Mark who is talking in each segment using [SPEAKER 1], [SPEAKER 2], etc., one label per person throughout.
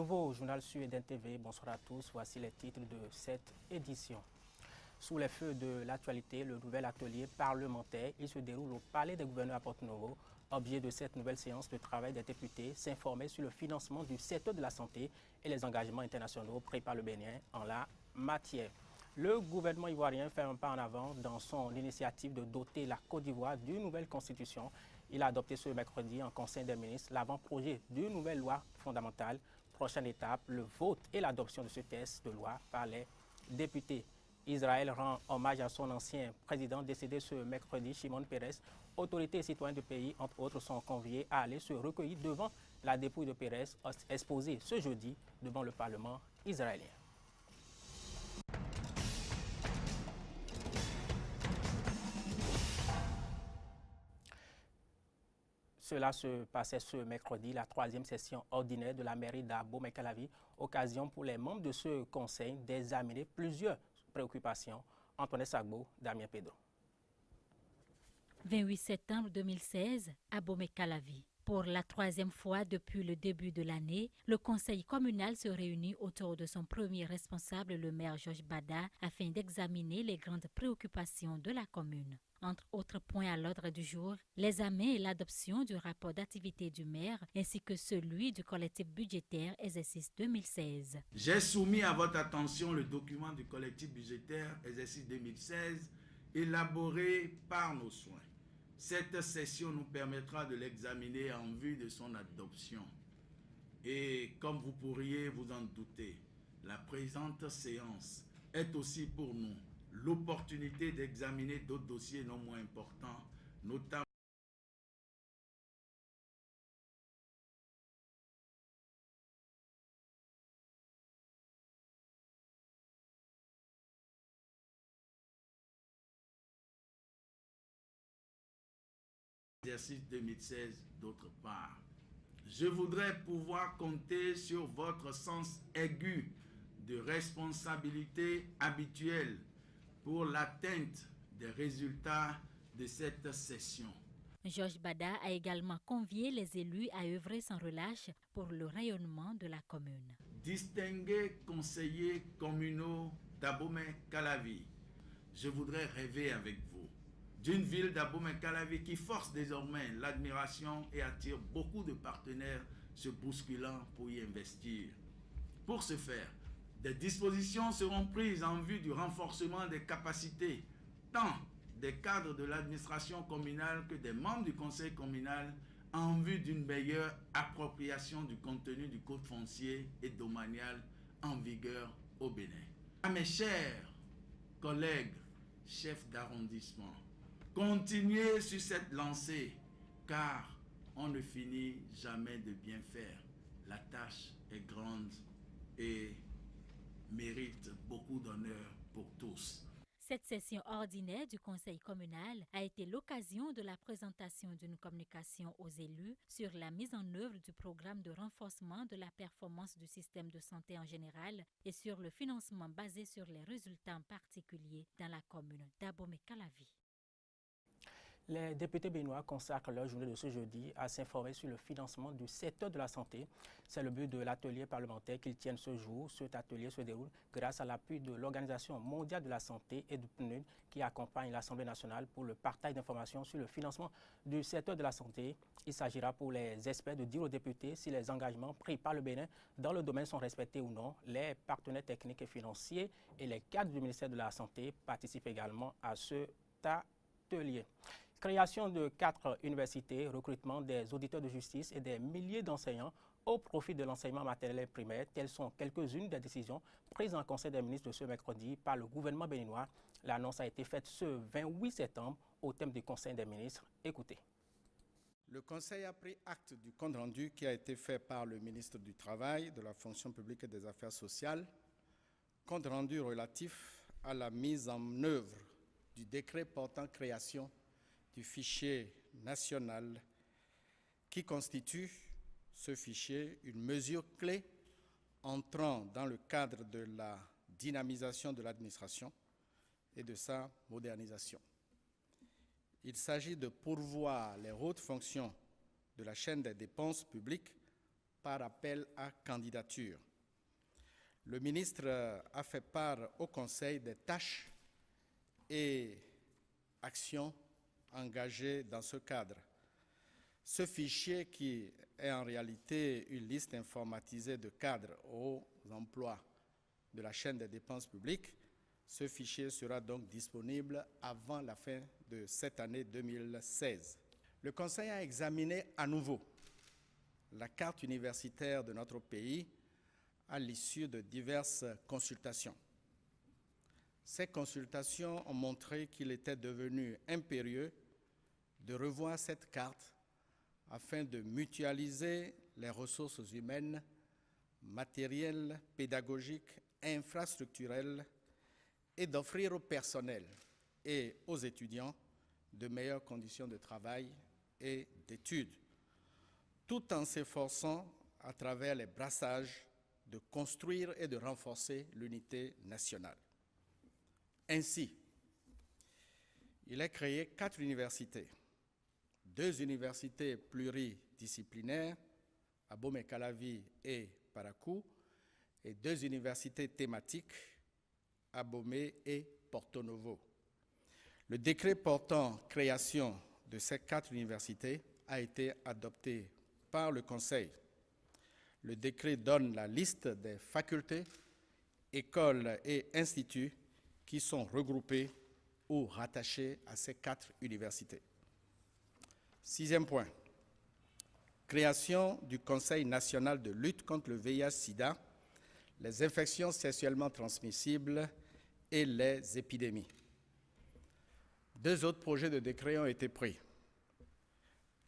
[SPEAKER 1] Nouveau journal sur Eden TV, bonsoir à tous, voici les titres de cette édition. Sous les feux de l'actualité, le nouvel atelier parlementaire, il se déroule au Palais des gouverneurs à Porto-Novo. Objet de cette nouvelle séance de travail des députés, s'informer sur le financement du secteur de la santé et les engagements internationaux pris par le Bénin en la matière. Le gouvernement ivoirien fait un pas en avant dans son initiative de doter la Côte d'Ivoire d'une nouvelle constitution. Il a adopté ce mercredi en Conseil des ministres l'avant-projet d'une nouvelle loi fondamentale. Prochaine étape, le vote et l'adoption de ce texte de loi par les députés. Israël rend hommage à son ancien président décédé ce mercredi, Shimon Peres. Autorités et citoyens du pays, entre autres, sont conviés à aller se recueillir devant la dépouille de Peres, exposée ce jeudi devant le Parlement israélien. Cela se passait ce mercredi, la troisième session ordinaire de la mairie d'Abomey-Calavi, occasion pour les membres de ce conseil d'examiner plusieurs préoccupations. Antoine Sagbo, Damien Pedro.
[SPEAKER 2] 28 septembre 2016, Abomey-Calavi. Pour la troisième fois depuis le début de l'année, le conseil communal se réunit autour de son premier responsable, le maire Georges Bada, afin d'examiner les grandes préoccupations de la commune. Entre autres points à l'ordre du jour, l'examen et l'adoption du rapport d'activité du maire ainsi que celui du collectif budgétaire exercice 2016.
[SPEAKER 3] J'ai soumis à votre attention le document du collectif budgétaire exercice 2016 élaboré par nos soins. Cette session nous permettra de l'examiner en vue de son adoption. Et comme vous pourriez vous en douter, la présente séance est aussi pour nous l'opportunité d'examiner d'autres dossiers non moins importants, notamment l'exercice 2016 d'autre part. Je voudrais pouvoir compter sur votre sens aigu de responsabilité habituelle pour l'atteinte des résultats de cette session.
[SPEAKER 2] Georges Bada a également convié les élus à œuvrer sans relâche pour le rayonnement de la commune.
[SPEAKER 3] Distingués conseillers communaux d'Abomey-Calavi, je voudrais rêver avec vous d'une ville d'Abomey-Calavi qui force désormais l'admiration et attire beaucoup de partenaires se bousculant pour y investir. Pour ce faire, des dispositions seront prises en vue du renforcement des capacités, tant des cadres de l'administration communale que des membres du conseil communal, en vue d'une meilleure appropriation du contenu du code foncier et domanial en vigueur au Bénin. À mes chers collègues, chefs d'arrondissement, continuez sur cette lancée, car on ne finit jamais de bien faire. La tâche est grande et mérite beaucoup d'honneur pour tous.
[SPEAKER 2] Cette session ordinaire du conseil communal a été l'occasion de la présentation d'une communication aux élus sur la mise en œuvre du programme de renforcement de la performance du système de santé en général et sur le financement basé sur les résultats en particulier dans la commune d'Abomey-Calavi.
[SPEAKER 1] Les députés béninois consacrent leur journée de ce jeudi à s'informer sur le financement du secteur de la santé. C'est le but de l'atelier parlementaire qu'ils tiennent ce jour. Cet atelier se déroule grâce à l'appui de l'Organisation mondiale de la santé et du PNUD qui accompagne l'Assemblée nationale pour le partage d'informations sur le financement du secteur de la santé. Il s'agira pour les experts de dire aux députés si les engagements pris par le Bénin dans le domaine sont respectés ou non. Les partenaires techniques et financiers et les cadres du ministère de la Santé participent également à cet atelier. Création de 4 universités, recrutement des auditeurs de justice et des milliers d'enseignants au profit de l'enseignement maternel et primaire. Telles sont quelques-unes des décisions prises en Conseil des ministres de ce mercredi par le gouvernement béninois. L'annonce a été faite ce 28 septembre au thème du Conseil des ministres. Écoutez.
[SPEAKER 4] Le Conseil a pris acte du compte-rendu qui a été fait par le ministre du Travail, de la Fonction publique et des Affaires sociales, compte-rendu relatif à la mise en œuvre du décret portant création du fichier national qui constitue ce fichier une mesure clé entrant dans le cadre de la dynamisation de l'administration et de sa modernisation. Il s'agit de pourvoir les hautes fonctions de la chaîne des dépenses publiques par appel à candidature. Le ministre a fait part au Conseil des tâches et actions engagées dans ce cadre. Ce fichier, qui est en réalité une liste informatisée de cadres aux emplois de la chaîne des dépenses publiques, ce fichier sera donc disponible avant la fin de cette année 2016. Le Conseil a examiné à nouveau la carte universitaire de notre pays à l'issue de diverses consultations. Ces consultations ont montré qu'il était devenu impérieux de revoir cette carte afin de mutualiser les ressources humaines, matérielles, pédagogiques, infrastructurelles et d'offrir au personnel et aux étudiants de meilleures conditions de travail et d'études, tout en s'efforçant, à travers les brassages, de construire et de renforcer l'unité nationale. Ainsi, il est créé 4 universités, 2 universités pluridisciplinaires, Abomey-Calavi et Parakou, et 2 universités thématiques, Abomey et Porto Novo. Le décret portant création de ces 4 universités a été adopté par le Conseil. Le décret donne la liste des facultés, écoles et instituts qui sont regroupés ou rattachés à ces 4 universités. 6e point, création du Conseil national de lutte contre le VIH-Sida, les infections sexuellement transmissibles et les épidémies. 2 autres projets de décret ont été pris.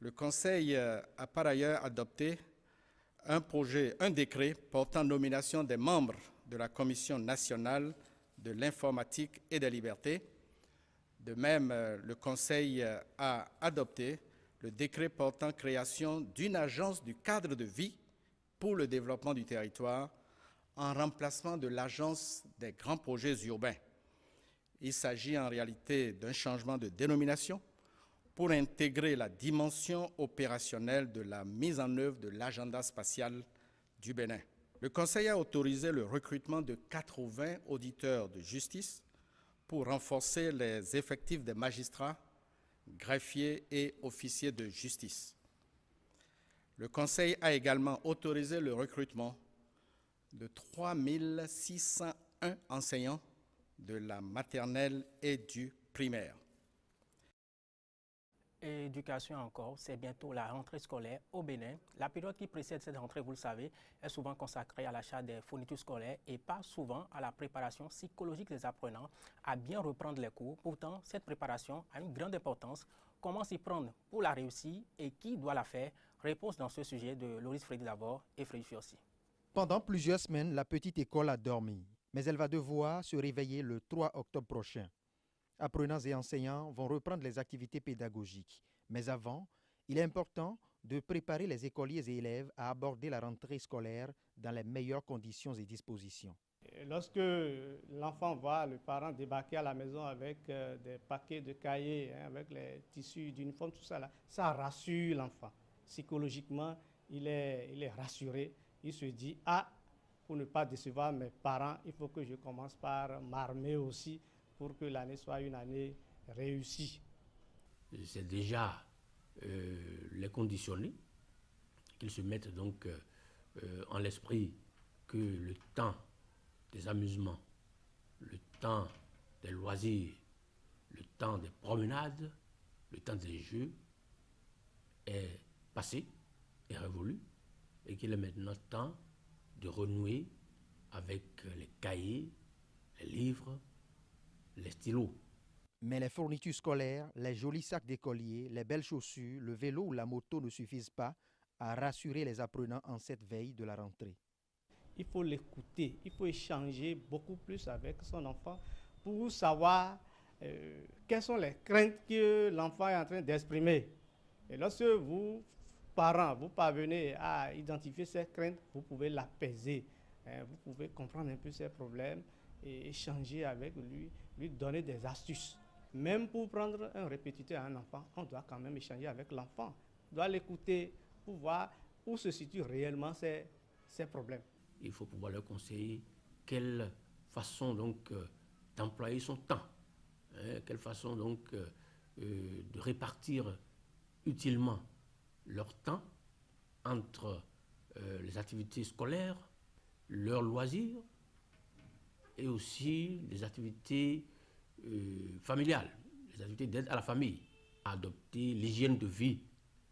[SPEAKER 4] Le Conseil a par ailleurs adopté un décret portant nomination des membres de la Commission nationale de l'informatique et des libertés. De même, le Conseil a adopté le décret portant création d'une agence du cadre de vie pour le développement du territoire en remplacement de l'agence des grands projets urbains. Il s'agit en réalité d'un changement de dénomination pour intégrer la dimension opérationnelle de la mise en œuvre de l'agenda spatial du Bénin. Le Conseil a autorisé le recrutement de 80 auditeurs de justice pour renforcer les effectifs des magistrats, greffiers et officiers de justice. Le Conseil a également autorisé le recrutement de 3 601 enseignants de la maternelle et du primaire.
[SPEAKER 1] Éducation encore, c'est bientôt la rentrée scolaire au Bénin. La période qui précède cette rentrée, vous le savez, est souvent consacrée à l'achat des fournitures scolaires et pas souvent à la préparation psychologique des apprenants à bien reprendre les cours. Pourtant, cette préparation a une grande importance. Comment s'y prendre pour la réussir et qui doit la faire? Réponse dans ce sujet de Loris Freddy d'abord et Freddy Fiossi.
[SPEAKER 5] Pendant plusieurs semaines, la petite école a dormi, mais elle va devoir se réveiller le 3 octobre prochain. Apprenants et enseignants vont reprendre les activités pédagogiques. Mais avant, il est important de préparer les écoliers et élèves à aborder la rentrée scolaire dans les meilleures conditions et dispositions.
[SPEAKER 6] Lorsque l'enfant voit le parent débarquer à la maison avec des paquets de cahiers, avec les tissus d'uniforme, tout ça, là, ça rassure l'enfant. Psychologiquement, il est rassuré. Il se dit, pour ne pas décevoir mes parents, il faut que je commence par m'armer aussi pour que l'année soit une année réussie.
[SPEAKER 7] C'est déjà les conditionner, qu'ils se mettent donc en l'esprit que le temps des amusements, le temps des loisirs, le temps des promenades, le temps des jeux est passé, est révolu, et qu'il est maintenant temps de renouer avec les cahiers, les livres, les stylos.
[SPEAKER 5] Mais les fournitures scolaires, les jolis sacs d'écoliers, les belles chaussures, le vélo ou la moto ne suffisent pas à rassurer les apprenants en cette veille de la rentrée.
[SPEAKER 6] Il faut l'écouter, il faut échanger beaucoup plus avec son enfant pour savoir quelles sont les craintes que l'enfant est en train d'exprimer. Et lorsque vous, parents, vous parvenez à identifier ces craintes, vous pouvez l'apaiser, vous pouvez comprendre un peu ses problèmes et échanger avec lui, lui donner des astuces. Même pour prendre un répétiteur à un enfant, on doit quand même échanger avec l'enfant. On doit l'écouter pour voir où se situent réellement ces problèmes.
[SPEAKER 7] Il faut pouvoir leur conseiller quelle façon donc d'employer son temps, quelle façon donc de répartir utilement leur temps entre les activités scolaires, leurs loisirs et aussi les activités familiales, les activités d'aide à la famille, adopter l'hygiène de vie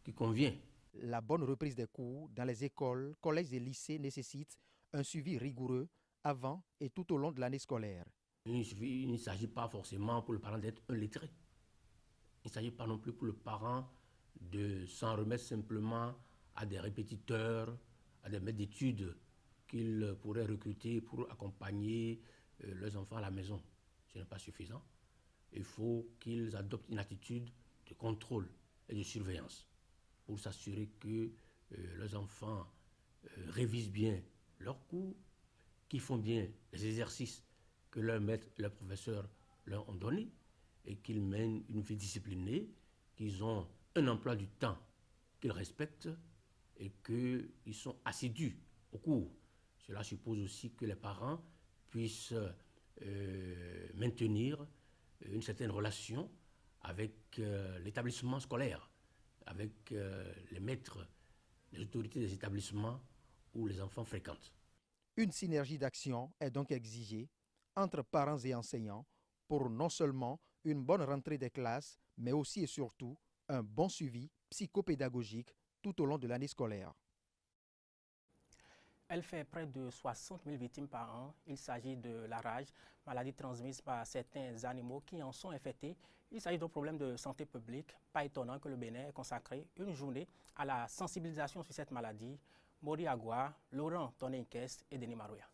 [SPEAKER 7] qui convient.
[SPEAKER 5] La bonne reprise des cours dans les écoles, collèges et lycées nécessite un suivi rigoureux avant et tout au long de l'année scolaire.
[SPEAKER 7] Il ne s'agit pas forcément pour le parent d'être un lettré. Il ne s'agit pas non plus pour le parent de s'en remettre simplement à des répétiteurs, à des maîtres d'études qu'ils pourraient recruter pour accompagner leurs enfants à la maison. Ce n'est pas suffisant. Il faut qu'ils adoptent une attitude de contrôle et de surveillance pour s'assurer que leurs enfants révisent bien leurs cours, qu'ils font bien les exercices que leurs maîtres, leurs professeurs leur ont donnés et qu'ils mènent une vie disciplinée, qu'ils ont un emploi du temps qu'ils respectent et qu'ils sont assidus au cours. Cela suppose aussi que les parents puissent maintenir une certaine relation avec l'établissement scolaire, avec les maîtres, les autorités des établissements où les enfants fréquentent.
[SPEAKER 5] Une synergie d'action est donc exigée entre parents et enseignants pour non seulement une bonne rentrée des classes, mais aussi et surtout un bon suivi psychopédagogique tout au long de l'année scolaire.
[SPEAKER 1] Elle fait près de 60 000 victimes par an. Il s'agit de la rage, maladie transmise par certains animaux qui en sont infectés. Il s'agit d'un problème de santé publique. Pas étonnant que le Bénin ait consacré une journée à la sensibilisation sur cette maladie. Mori Agua, Laurent Tonnenkes et Denis Marouya.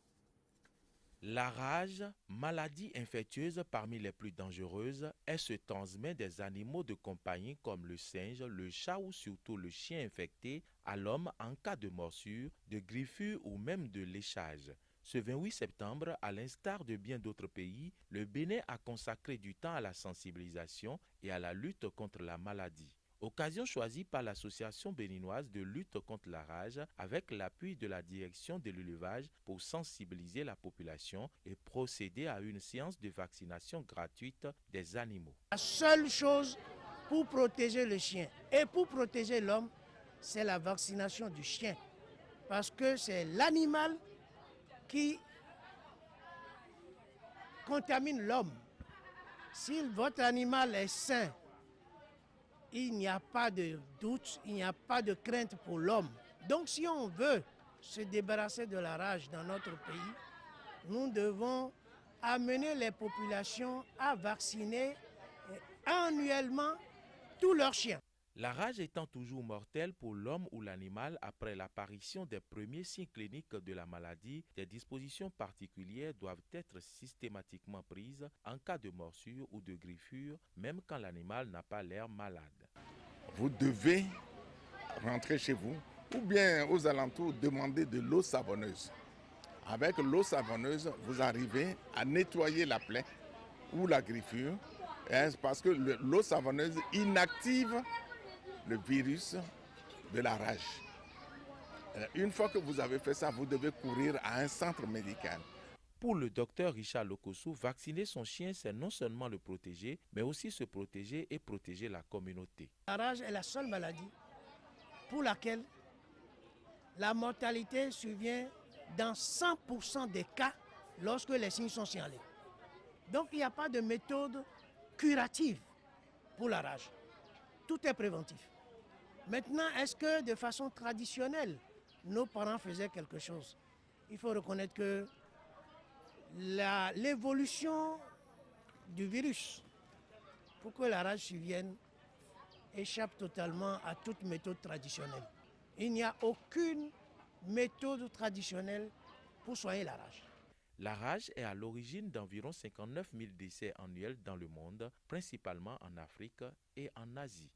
[SPEAKER 8] La rage, maladie infectieuse parmi les plus dangereuses, elle se transmet des animaux de compagnie comme le singe, le chat ou surtout le chien infecté à l'homme en cas de morsure, de griffure ou même de léchage. Ce 28 septembre, à l'instar de bien d'autres pays, le Bénin a consacré du temps à la sensibilisation et à la lutte contre la maladie. Occasion choisie par l'Association béninoise de lutte contre la rage avec l'appui de la direction de l'élevage pour sensibiliser la population et procéder à une séance de vaccination gratuite des animaux.
[SPEAKER 9] La seule chose pour protéger le chien et pour protéger l'homme, c'est la vaccination du chien. Parce que c'est l'animal qui contamine l'homme. Si votre animal est sain, il n'y a pas de doute, il n'y a pas de crainte pour l'homme. Donc si on veut se débarrasser de la rage dans notre pays, nous devons amener les populations à vacciner annuellement tous leurs chiens.
[SPEAKER 8] La rage étant toujours mortelle pour l'homme ou l'animal après l'apparition des premiers signes cliniques de la maladie, des dispositions particulières doivent être systématiquement prises en cas de morsure ou de griffure, même quand l'animal n'a pas l'air malade.
[SPEAKER 10] Vous devez rentrer chez vous ou bien aux alentours demander de l'eau savonneuse. Avec l'eau savonneuse, vous arrivez à nettoyer la plaie ou la griffure parce que l'eau savonneuse inactive le virus de la rage. Une fois que vous avez fait ça, vous devez courir à un centre médical.
[SPEAKER 8] Pour le docteur Richard Lokossou, vacciner son chien, c'est non seulement le protéger, mais aussi se protéger et protéger la communauté.
[SPEAKER 9] La rage est la seule maladie pour laquelle la mortalité survient dans 100% des cas lorsque les signes sont signalés. Donc il n'y a pas de méthode curative pour la rage. Tout est préventif. Maintenant, est-ce que de façon traditionnelle, nos parents faisaient quelque chose? Il faut reconnaître que l'évolution du virus, pour que la rage survienne, échappe totalement à toute méthode traditionnelle. Il n'y a aucune méthode traditionnelle pour soigner la rage.
[SPEAKER 8] La rage est à l'origine d'environ 59 000 décès annuels dans le monde, principalement en Afrique et en Asie.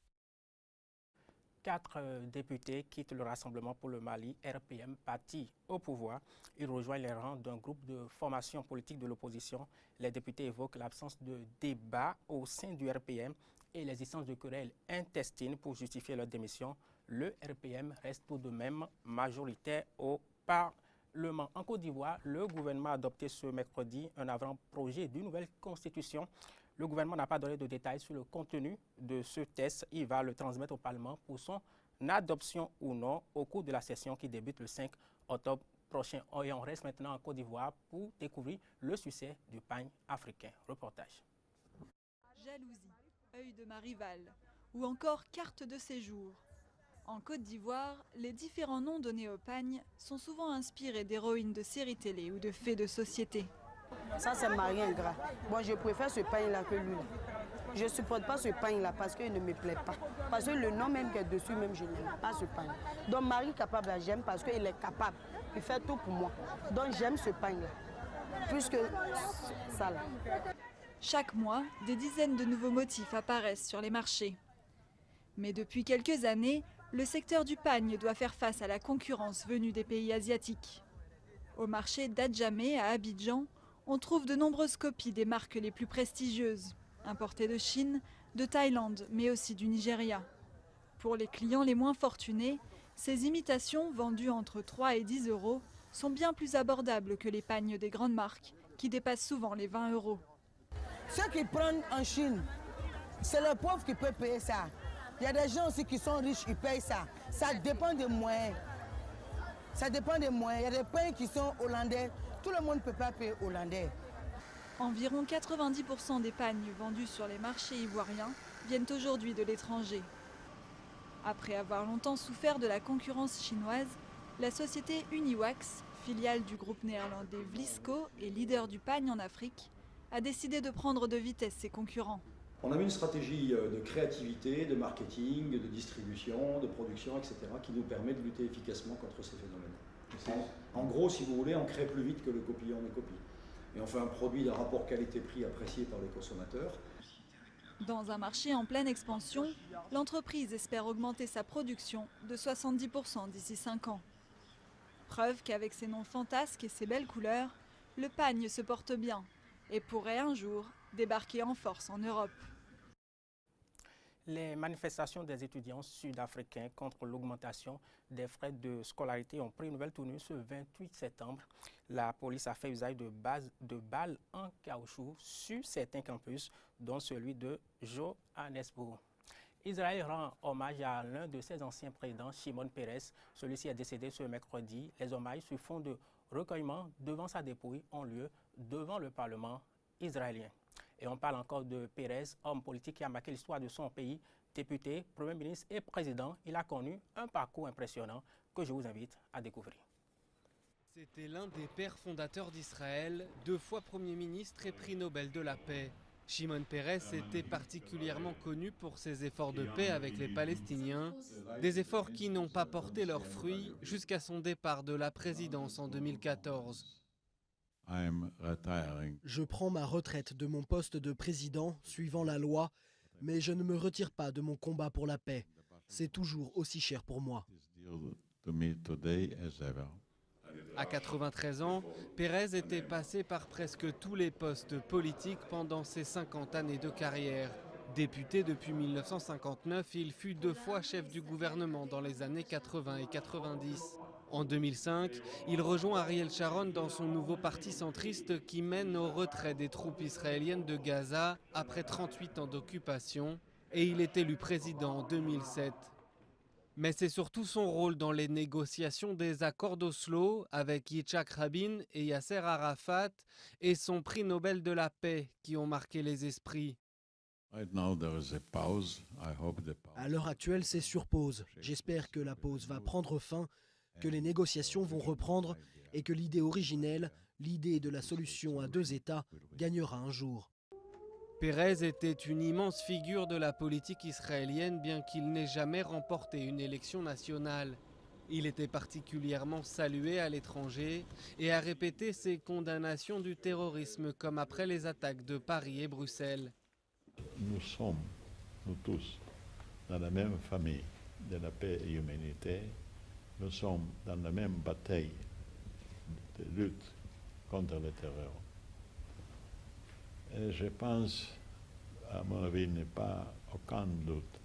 [SPEAKER 1] 4 députés quittent le Rassemblement pour le Mali, RPM, parti au pouvoir. Ils rejoignent les rangs d'un groupe de formation politique de l'opposition. Les députés évoquent l'absence de débat au sein du RPM et l'existence de querelles intestines pour justifier leur démission. le RPM reste tout de même majoritaire au Parlement. En Côte d'Ivoire, le gouvernement a adopté ce mercredi un avant-projet d'une nouvelle constitution. Le gouvernement n'a pas donné de détails sur le contenu de ce texte. Il va le transmettre au Parlement pour son adoption ou non au cours de la session qui débute le 5 octobre prochain. Et on reste maintenant en Côte d'Ivoire pour découvrir le succès du pagne africain. Reportage.
[SPEAKER 11] Jalousie, œil de ma rivale ou encore carte de séjour. En Côte d'Ivoire, les différents noms donnés au pagne sont souvent inspirés d'héroïnes de séries télé ou de faits de société.
[SPEAKER 12] Ça, c'est Marie Ingrat. Bon, je préfère ce pagne-là que lui. Je ne supporte pas ce pagne-là parce qu'il ne me plaît pas. Parce que le nom même qui est dessus, même je n'aime pas ce pagne. Donc Marie capable, j'aime parce qu'il est capable. Il fait tout pour moi. Donc j'aime ce pagne-là. Plus que ça là.
[SPEAKER 11] Chaque mois, des dizaines de nouveaux motifs apparaissent sur les marchés. Mais depuis quelques années, le secteur du pagne doit faire face à la concurrence venue des pays asiatiques. Au marché d'Adjamé, à Abidjan, on trouve de nombreuses copies des marques les plus prestigieuses, importées de Chine, de Thaïlande, mais aussi du Nigeria. Pour les clients les moins fortunés, ces imitations, vendues entre 3 et 10 euros, sont bien plus abordables que les pagnes des grandes marques, qui dépassent souvent les 20 euros.
[SPEAKER 12] Ceux qui prennent en Chine, c'est le pauvre qui peut payer ça. Il y a des gens aussi qui sont riches, ils payent ça. Ça dépend des moyens. Ça dépend des moyens. Il y a des pains qui sont hollandais. Tout le monde ne peut pas payer hollandais.
[SPEAKER 11] Environ 90% des pagnes vendus sur les marchés ivoiriens viennent aujourd'hui de l'étranger. Après avoir longtemps souffert de la concurrence chinoise, la société Uniwax, filiale du groupe néerlandais Vlisco et leader du pagne en Afrique, a décidé de prendre de vitesse ses concurrents.
[SPEAKER 13] On a mis une stratégie de créativité, de marketing, de distribution, de production, etc. qui nous permet de lutter efficacement contre ces phénomènes. En gros, si vous voulez, on crée plus vite que le copieur ne copie. Et on fait un produit d'un rapport qualité-prix apprécié par les consommateurs.
[SPEAKER 11] Dans un marché en pleine expansion, l'entreprise espère augmenter sa production de 70% d'ici 5 ans. Preuve qu'avec ses noms fantasques et ses belles couleurs, le pagne se porte bien et pourrait un jour débarquer en force en Europe.
[SPEAKER 1] Les manifestations des étudiants sud-africains contre l'augmentation des frais de scolarité ont pris une nouvelle tournure ce 28 septembre. La police a fait usage de balles en caoutchouc sur certains campus, dont celui de Johannesburg. Israël rend hommage à l'un de ses anciens présidents, Shimon Peres. Celui-ci est décédé ce mercredi. Les hommages sur fond de recueillement devant sa dépouille ont lieu devant le Parlement israélien. Et on parle encore de Pérez, homme politique qui a marqué l'histoire de son pays, député, Premier ministre et président. Il a connu un parcours impressionnant que je vous invite à découvrir.
[SPEAKER 14] C'était l'un des pères fondateurs d'Israël, 2 fois Premier ministre et prix Nobel de la paix. Shimon Peres était particulièrement connu pour ses efforts de paix avec les Palestiniens, des efforts qui n'ont pas porté leurs fruits jusqu'à son départ de la présidence en 2014.
[SPEAKER 15] Je prends ma retraite de mon poste de président suivant la loi, mais je ne me retire pas de mon combat pour la paix. C'est toujours aussi cher pour moi.
[SPEAKER 14] À 93 ans, Pérez était passé par presque tous les postes politiques pendant ses 50 années de carrière. Député depuis 1959, il fut 2 fois chef du gouvernement dans les années 80 et 90. En 2005, il rejoint Ariel Sharon dans son nouveau parti centriste qui mène au retrait des troupes israéliennes de Gaza après 38 ans d'occupation, et il est élu président en 2007. Mais c'est surtout son rôle dans les négociations des accords d'Oslo avec Yitzhak Rabin et Yasser Arafat et son prix Nobel de la paix qui ont marqué les esprits.
[SPEAKER 15] À l'heure actuelle, c'est sur pause. J'espère que la pause va prendre fin, que les négociations vont reprendre et que l'idée originelle, l'idée de la solution à 2 États, gagnera un jour.
[SPEAKER 14] Pérez était une immense figure de la politique israélienne bien qu'il n'ait jamais remporté une élection nationale. Il était particulièrement salué à l'étranger et a répété ses condamnations du terrorisme comme après les attaques de Paris et Bruxelles.
[SPEAKER 16] Nous sommes, nous tous, dans la même famille de la paix et l'humanité. Nous sommes dans la même bataille de lutte contre le terreur. Et je pense, à mon avis, il n'y a pas aucun doute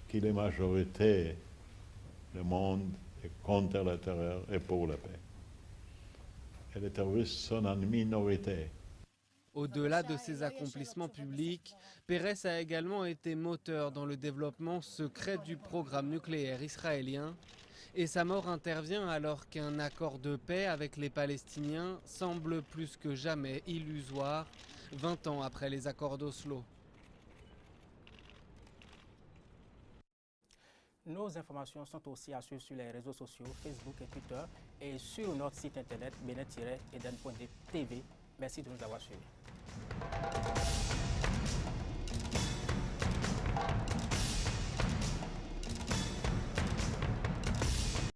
[SPEAKER 16] que les majorités Le monde est contre la terreur et pour la paix. Et les terroristes sont en minorité.
[SPEAKER 14] Au-delà de ses accomplissements publics, Pérez a également été moteur dans le développement secret du programme nucléaire israélien. Et sa mort intervient alors qu'un accord de paix avec les Palestiniens semble plus que jamais illusoire, 20 ans après les accords d'Oslo.
[SPEAKER 1] Nos informations sont aussi à suivre sur les réseaux sociaux, Facebook et Twitter, et sur notre site internet benet-eden.tv. Merci de nous avoir suivis.